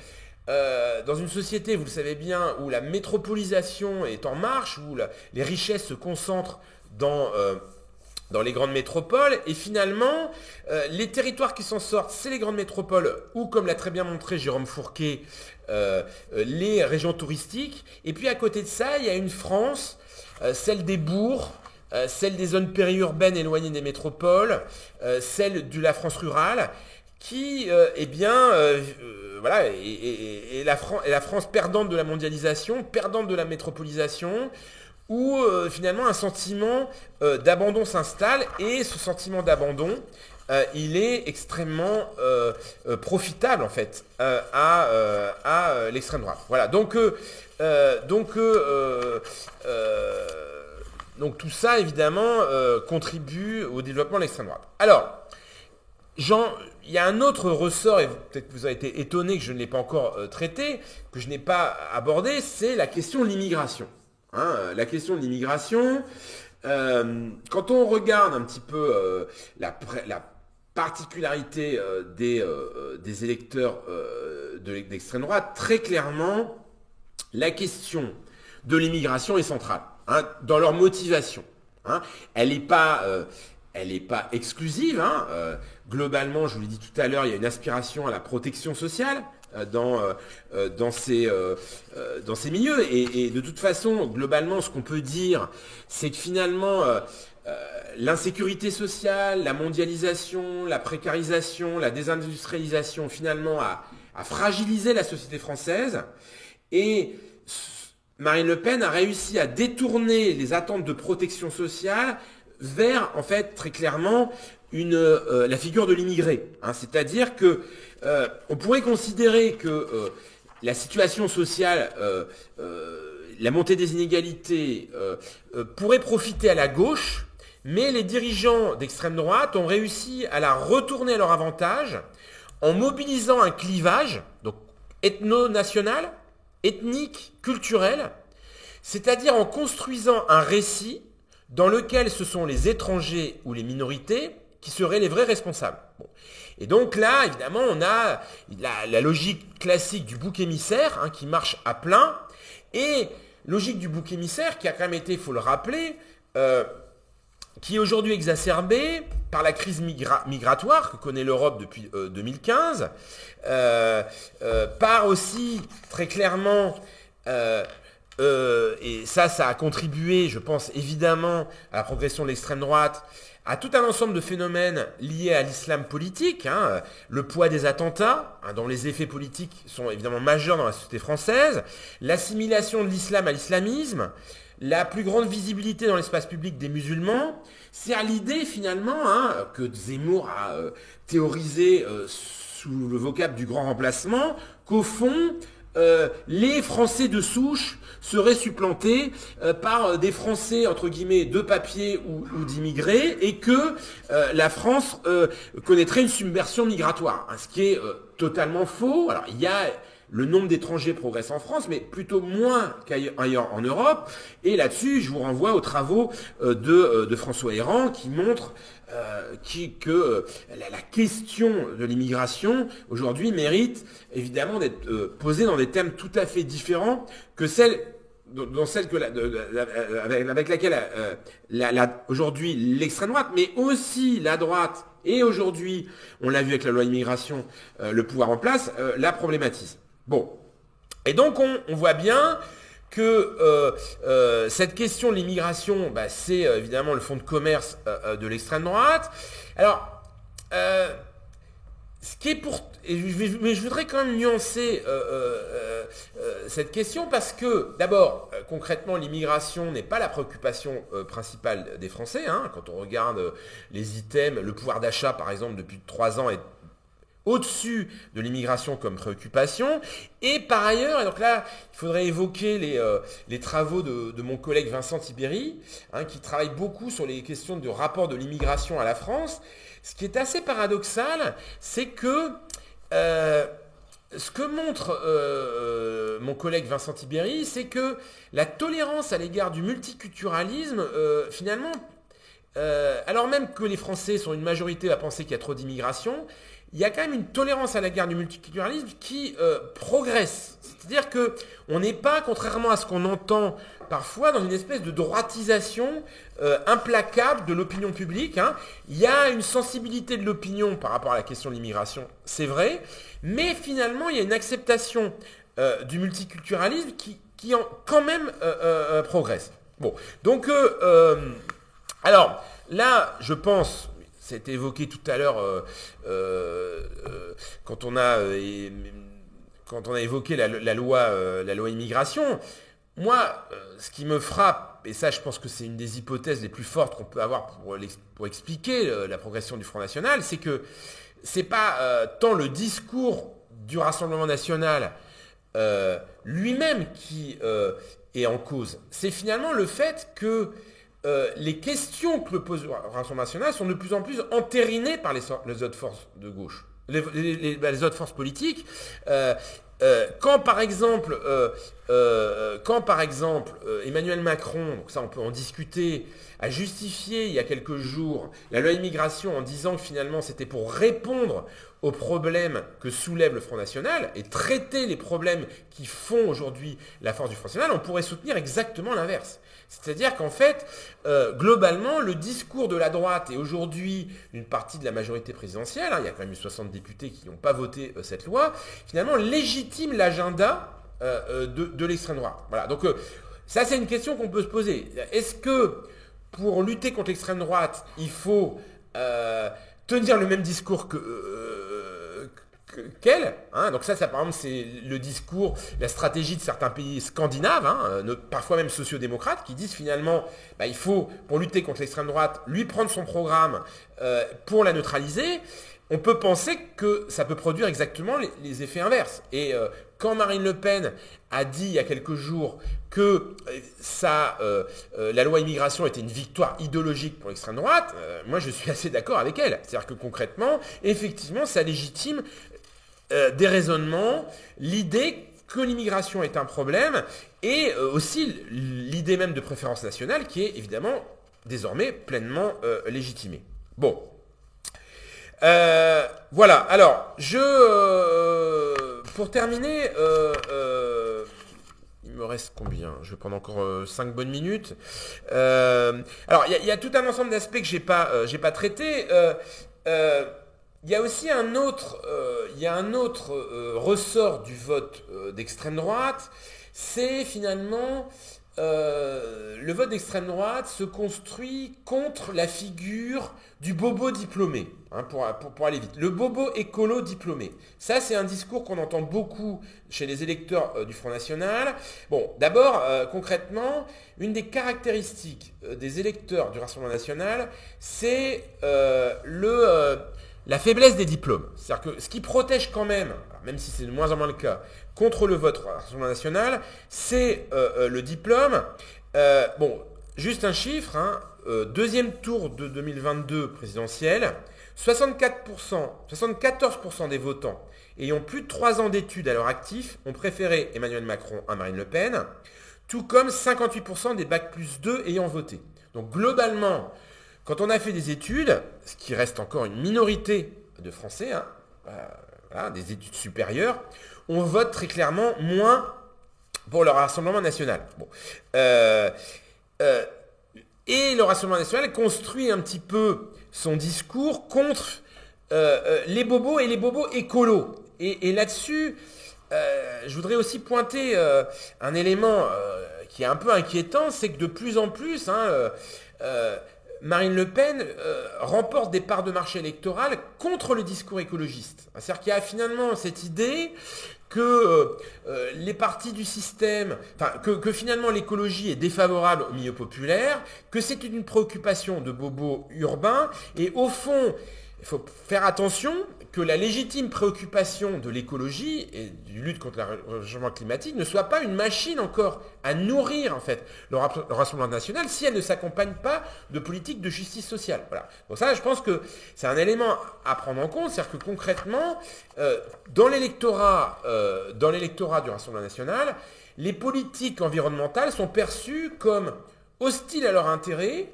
S1: dans une société, vous le savez bien, où la métropolisation est en marche, où les richesses se concentrent dans les grandes métropoles, et finalement, les territoires qui s'en sortent, c'est les grandes métropoles, ou comme l'a très bien montré Jérôme Fourquet, les régions touristiques, et puis à côté de ça, il y a une France, celle des bourgs, celle des zones périurbaines éloignées des métropoles, celle de la France rurale, qui, voilà, et la France perdante de la mondialisation, perdante de la métropolisation, où finalement un sentiment d'abandon s'installe, et ce sentiment d'abandon, il est extrêmement profitable en fait à l'extrême droite. Voilà, donc tout ça évidemment contribue au développement de l'extrême droite. Alors, il y a un autre ressort, et peut-être que vous avez été étonné que je ne l'ai pas encore traité, que je n'ai pas abordé, c'est la question de l'immigration. Hein, la question de l'immigration, quand on regarde un petit peu la particularité des électeurs d'extrême droite, très clairement, la question de l'immigration est centrale, hein, dans leur motivation. Hein. Elle n'est pas exclusive. Hein. Globalement, je vous l'ai dit tout à l'heure, il y a une aspiration à la protection sociale dans ces milieux. Et de toute façon, globalement, ce qu'on peut dire, c'est que finalement, l'insécurité sociale, la mondialisation, la précarisation, la désindustrialisation, finalement, a fragilisé la société française. Et Marine Le Pen a réussi à détourner les attentes de protection sociale vers, en fait, très clairement, la figure de l'immigré. Hein. C'est-à-dire que on pourrait considérer que la situation sociale, la montée des inégalités pourrait profiter à la gauche, mais les dirigeants d'extrême droite ont réussi à la retourner à leur avantage en mobilisant un clivage, donc ethno-national, ethnique, culturel, c'est-à-dire en construisant un récit dans lequel ce sont les étrangers ou les minorités qui seraient les vrais responsables. Bon. Et donc là, évidemment, on a la logique classique du bouc émissaire, hein, qui marche à plein, et logique du bouc émissaire qui a quand même été, il faut le rappeler, qui est aujourd'hui exacerbée par la crise migratoire que connaît l'Europe depuis 2015, par aussi très clairement... et ça a contribué, je pense, évidemment, à la progression de l'extrême droite, à tout un ensemble de phénomènes liés à l'islam politique, hein, le poids des attentats, hein, dont les effets politiques sont évidemment majeurs dans la société française, l'assimilation de l'islam à l'islamisme, la plus grande visibilité dans l'espace public des musulmans. C'est à l'idée finalement, hein, que Zemmour a théorisé sous le vocable du grand remplacement, qu'au fond, les Français de souche seraient supplantés par des Français, entre guillemets, de papier ou d'immigrés, et que la France connaîtrait une submersion migratoire. Hein, ce qui est totalement faux. Alors, il y a le nombre d'étrangers progresse en France, mais plutôt moins qu'ailleurs en Europe. Et là-dessus, je vous renvoie aux travaux de François Héran qui montrent que la question de l'immigration aujourd'hui mérite évidemment d'être posée dans des termes tout à fait différents que celle avec laquelle aujourd'hui l'extrême droite, mais aussi la droite, et aujourd'hui, on l'a vu avec la loi immigration, le pouvoir en place, la problématise. Bon. Et donc, on voit bien que cette question de l'immigration, c'est évidemment le fonds de commerce de l'extrême droite. Alors, ce qui est mais je voudrais quand même nuancer cette question parce que, d'abord, concrètement, l'immigration n'est pas la préoccupation principale des Français. Hein. Quand on regarde les items, le pouvoir d'achat, par exemple, depuis 3 ans est au-dessus de l'immigration comme préoccupation. Et par ailleurs, et donc là, il faudrait évoquer les travaux de mon collègue Vincent Tibéri, hein, qui travaille beaucoup sur les questions de rapport de l'immigration à la France. Ce qui est assez paradoxal, c'est que ce que montre mon collègue Vincent Tibéri, c'est que la tolérance à l'égard du multiculturalisme, finalement, alors même que les Français sont une majorité à penser qu'il y a trop d'immigration, il y a quand même une tolérance à l'égard du multiculturalisme qui progresse. C'est-à-dire qu'on n'est pas, contrairement à ce qu'on entend parfois, dans une espèce de droitisation implacable de l'opinion publique. Hein. Il y a une sensibilité de l'opinion par rapport à la question de l'immigration, c'est vrai, mais finalement, il y a une acceptation du multiculturalisme qui quand même progresse. Bon, donc, alors, là, je pense... C'était évoqué tout à l'heure quand on a évoqué la loi immigration. Moi, ce qui me frappe, et ça je pense que c'est une des hypothèses les plus fortes qu'on peut avoir pour expliquer la progression du Front National, c'est que c'est pas tant le discours du Rassemblement National lui-même qui est en cause. C'est finalement le fait que les questions que pose le Rassemblement National sont de plus en plus entérinées par les autres forces de gauche, les autres forces politiques. Quand par exemple Emmanuel Macron, donc ça on peut en discuter, a justifié il y a quelques jours la loi immigration en disant que finalement c'était pour répondre aux problèmes que soulève le Front National et traiter les problèmes qui font aujourd'hui la force du Front National, on pourrait soutenir exactement l'inverse. C'est-à-dire qu'en fait, globalement, le discours de la droite et aujourd'hui une partie de la majorité présidentielle, hein, il y a quand même eu 60 députés qui n'ont pas voté cette loi, finalement légitime l'agenda de l'extrême droite. Voilà. Donc ça, c'est une question qu'on peut se poser. Est-ce que pour lutter contre l'extrême droite, il faut tenir le même discours qu'elle, hein. Donc ça par exemple c'est le discours, la stratégie de certains pays scandinaves, hein, parfois même sociodémocrates, qui disent finalement il faut, pour lutter contre l'extrême droite, lui prendre son programme pour la neutraliser. On peut penser que ça peut produire exactement les effets inverses. Et quand Marine Le Pen a dit il y a quelques jours que la loi immigration était une victoire idéologique pour l'extrême droite, moi je suis assez d'accord avec elle. C'est-à-dire que concrètement, effectivement, ça légitime des raisonnements, l'idée que l'immigration est un problème et aussi l'idée même de préférence nationale qui est évidemment désormais pleinement légitimée. Bon. Voilà, alors, pour terminer, il me reste combien? Je vais prendre encore 5 bonnes minutes. Alors, il y a tout un ensemble d'aspects que j'ai pas traités. Il y a aussi un autre ressort du vote d'extrême droite, c'est finalement le vote d'extrême droite se construit contre la figure du bobo diplômé, hein, pour aller vite. Le bobo écolo diplômé. Ça, c'est un discours qu'on entend beaucoup chez les électeurs du Front National. Bon, d'abord, concrètement, une des caractéristiques des électeurs du Rassemblement National, c'est la faiblesse des diplômes. C'est-à-dire que ce qui protège quand même si c'est de moins en moins le cas, contre le vote Rassemblement National, c'est le diplôme. Bon, juste un chiffre, hein, deuxième tour de 2022 présidentiel, 74% des votants ayant plus de 3 ans d'études à leur actif ont préféré Emmanuel Macron à Marine Le Pen, tout comme 58% des Bac+2 ayant voté. Donc globalement, quand on a fait des études, ce qui reste encore une minorité de Français, voilà, des études supérieures, on vote très clairement moins pour le Rassemblement national. Bon. Et le Rassemblement national construit un petit peu son discours contre les bobos et les bobos écolos. Et là-dessus, je voudrais aussi pointer un élément qui est un peu inquiétant, c'est que de plus en plus, Marine Le Pen remporte des parts de marché électorales contre le discours écologiste. C'est-à-dire qu'il y a finalement cette idée que les partis du système, que finalement l'écologie est défavorable au milieu populaire, que c'est une préoccupation de bobos urbains, et au fond, il faut faire attention que la légitime préoccupation de l'écologie et du lutte contre le changement climatique ne soit pas une machine encore à nourrir en fait le Rassemblement national si elle ne s'accompagne pas de politiques de justice sociale. Voilà. Donc ça, je pense que c'est un élément à prendre en compte, c'est-à-dire que concrètement, dans l'électorat du Rassemblement national, les politiques environnementales sont perçues comme hostiles à leurs intérêts,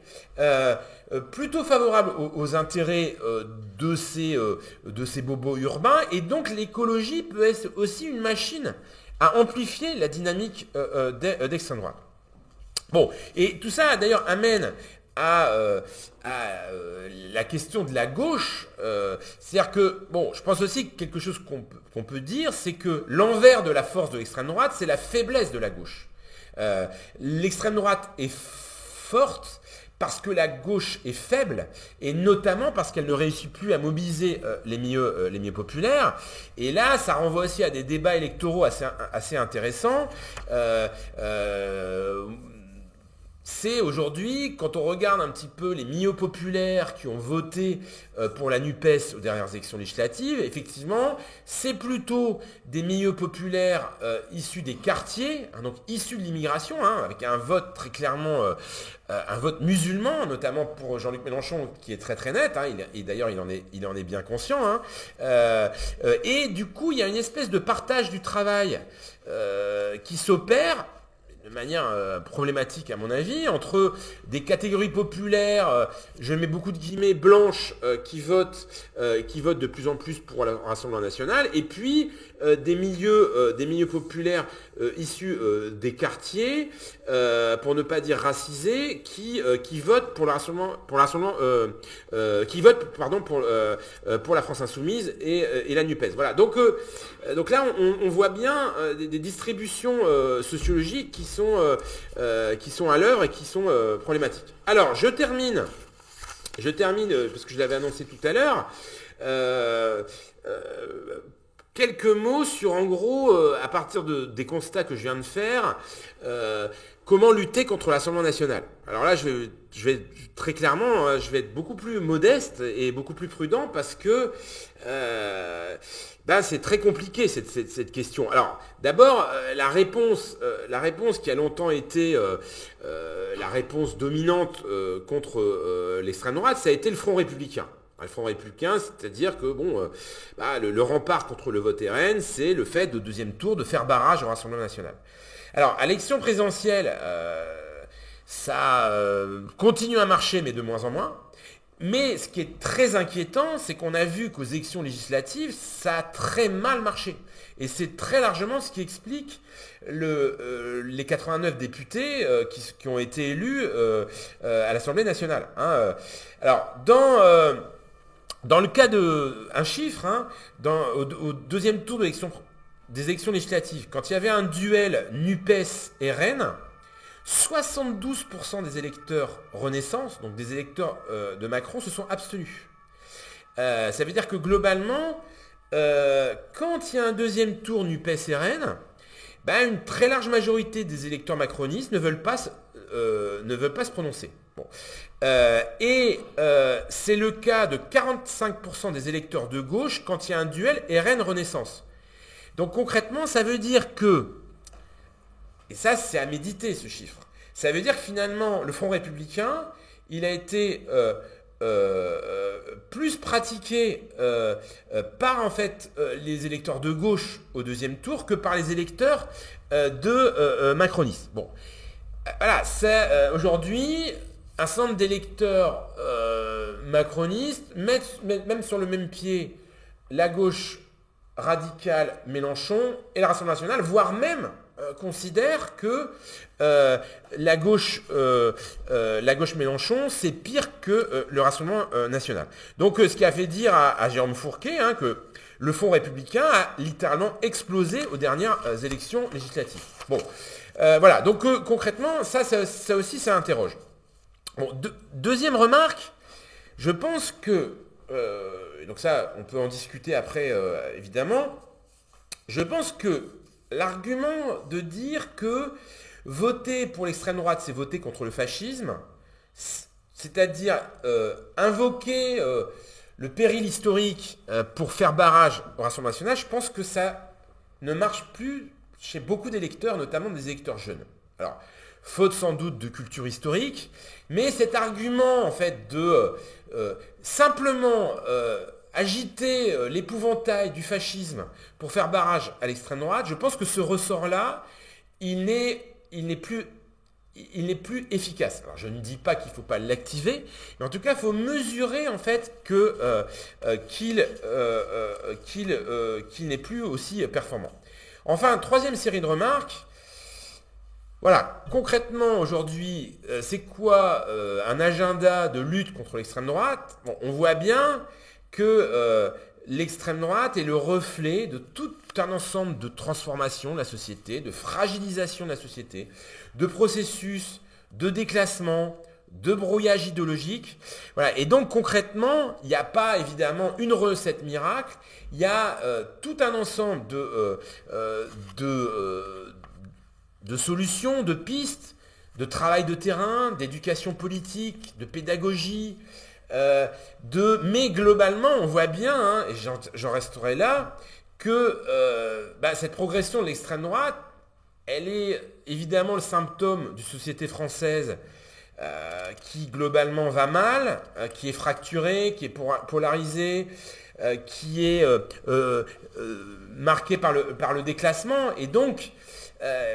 S1: plutôt favorables aux intérêts de ces bobos urbains, et donc l'écologie peut être aussi une machine à amplifier la dynamique d'extrême droite. Bon, et tout ça d'ailleurs amène à la question de la gauche, c'est-à-dire que, bon, je pense aussi que quelque chose qu'on peut dire, c'est que l'envers de la force de l'extrême droite, c'est la faiblesse de la gauche. L'extrême droite est forte parce que la gauche est faible, et notamment parce qu'elle ne réussit plus à mobiliser les milieux populaires. Et là, ça renvoie aussi à des débats électoraux assez intéressants. C'est aujourd'hui, quand on regarde un petit peu les milieux populaires qui ont voté pour la NUPES aux dernières élections législatives, effectivement, c'est plutôt des milieux populaires issus des quartiers, donc issus de l'immigration, avec un vote très clairement, un vote musulman, notamment pour Jean-Luc Mélenchon, qui est très très net, et d'ailleurs il en est bien conscient. Et du coup, il y a une espèce de partage du travail qui s'opère de manière problématique à mon avis, entre des catégories populaires, je mets beaucoup de guillemets, blanches, qui votent de plus en plus pour le Rassemblement national, et puis des milieux populaires issus des quartiers, pour ne pas dire racisés, qui votent pour le Rassemblement, qui votent pour la France insoumise et la NUPES. Voilà. Donc là, on voit bien des distributions sociologiques qui sont à l'œuvre et qui sont problématiques. Alors, je termine parce que je l'avais annoncé tout à l'heure. Quelques mots sur, en gros, à partir des constats que je viens de faire, comment lutter contre l'Assemblée nationale. Alors là, je vais très clairement, je vais être beaucoup plus modeste et beaucoup plus prudent parce que c'est très compliqué cette question. Alors, d'abord, la réponse qui a longtemps été la réponse dominante contre l'extrême droite, ça a été le Front républicain. Le Front républicain, c'est-à-dire que le rempart contre le vote RN, c'est le fait de deuxième tour de faire barrage au Rassemblement national. Alors, à l'élection présidentielle, ça continue à marcher, mais de moins en moins. Mais ce qui est très inquiétant, c'est qu'on a vu qu'aux élections législatives, ça a très mal marché. Et c'est très largement ce qui explique les 89 députés qui ont été élus à l'Assemblée nationale. Alors, dans le cas un chiffre, au deuxième tour des élections législatives, quand il y avait un duel NUPES-RN, 72% des électeurs Renaissance, donc des électeurs de Macron, se sont abstenus. Ça veut dire que globalement, quand il y a un deuxième tour NUPES-RN, une très large majorité des électeurs macronistes ne veulent pas se prononcer. Bon. C'est le cas de 45% des électeurs de gauche quand il y a un duel RN-Renaissance. Donc concrètement, ça veut dire que, et ça c'est à méditer ce chiffre, ça veut dire que finalement le Front républicain, il a été plus pratiquée par en fait les électeurs de gauche au deuxième tour que par les électeurs de macronistes. Bon, voilà, c'est aujourd'hui un certain nombre d'électeurs macronistes mettent même sur le même pied la gauche radicale Mélenchon et le Rassemblement national, voire même considère que la gauche Mélenchon, c'est pire que le Rassemblement national. Donc ce qui a fait dire à Jérôme Fourquet que le Front républicain a littéralement explosé aux dernières élections législatives. Bon, voilà, donc concrètement, ça aussi, ça interroge. Bon, deuxième remarque, je pense que, donc ça, on peut en discuter après, évidemment, je pense que l'argument de dire que voter pour l'extrême droite, c'est voter contre le fascisme, c'est-à-dire invoquer le péril historique pour faire barrage au Rassemblement national, je pense que ça ne marche plus chez beaucoup d'électeurs, notamment des électeurs jeunes. Alors, faute sans doute de culture historique, mais cet argument en fait de simplement agiter l'épouvantail du fascisme pour faire barrage à l'extrême droite, je pense que ce ressort-là, il n'est plus efficace. Alors je ne dis pas qu'il ne faut pas l'activer, mais en tout cas il faut mesurer en fait qu'il n'est plus aussi performant. Enfin, troisième série de remarques. Voilà, concrètement aujourd'hui, c'est quoi un agenda de lutte contre l'extrême droite? Bon, on voit bien que l'extrême droite est le reflet de tout un ensemble de transformations de la société, de fragilisation de la société, de processus de déclassement, de brouillage idéologique. Voilà. Et donc concrètement, il n'y a pas évidemment une recette miracle, il y a tout un ensemble de solutions, de pistes, de travail de terrain, d'éducation politique, de pédagogie, mais globalement, on voit bien, et j'en resterai là, que cette progression de l'extrême droite, elle est évidemment le symptôme d'une société française qui globalement va mal, qui est fracturée, qui est polarisée, qui est marquée par le déclassement, et donc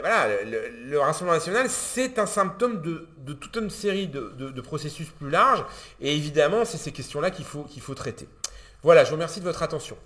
S1: voilà, le Rassemblement national, c'est un symptôme de toute une série de processus plus larges. Et évidemment, c'est ces questions-là qu'il faut traiter. Voilà, je vous remercie de votre attention.